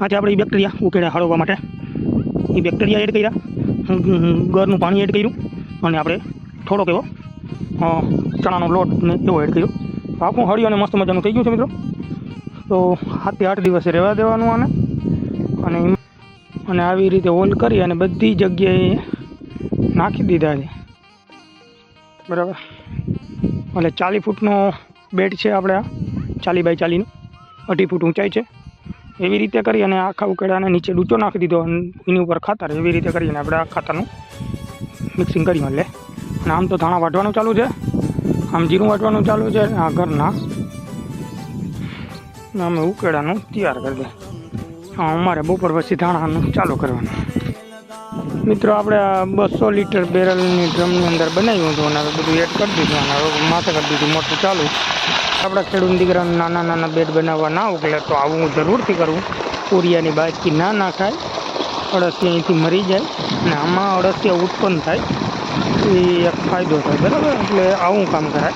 આજે આપણે એ બેક્ટેરિયા ઉકેળા હળવવા માટે એ બેક્ટેરિયા એડ કર્યા, ગરનું પાણી એડ કર્યું અને આપણે થોડોક એવો ચણાનો લોટ ને એવો એડ કર્યો. આખું હળી અને મસ્ત મજાનું થઈ ગયું છે મિત્રો. તો 7 થી 8 દિવસે રહેવા દેવાનું અને આવી રીતે હોલ કરી અને બધી જગ્યાએ નાખી દીધા છે. બરાબર, એટલે 40 ફૂટનો બેડ છે આપણે, આ 40 બાય 40નું 2.5 ફૂટ ઊંચાઈ છે. એવી રીતે કરી અને આખા ઉકેડાને નીચે ડૂચો નાખી દીધો અને એની ઉપર ખાતર, એવી રીતે કરીને આપણે આ ખાતરનું મિક્સિંગ કર્યું. એટલે અને આમ તો ધાણા વાટવાનું ચાલુ છે, આમ જીરું વાટવાનું ચાલુ છે. આ ઘરના અમે ઉકેડાનું તૈયાર કરી દે. હા, અમારે બપોર પછી ધાણાનું ચાલુ કરવાનું. મિત્રો આપણે આ 200 લીટર બેરલની ડ્રમની અંદર બનાવ્યું હતું અને હવે બધું એડ કરી દીધું અને હવે માથે કરી દીધું મોટું ચાલુ. આપણા ખેડૂત દીકરાને નાના બેડ બનાવવા ના ઉકલે તો આવું જરૂરથી કરવું. પૂરિયાની બાજકી ના નાખાય, અળસિયા અહીંથી મરી જાય અને આમાં અળસિયા ઉત્પન્ન થાય, એ એક ફાયદો થાય. બરાબર, એટલે આવું કામ કરાય.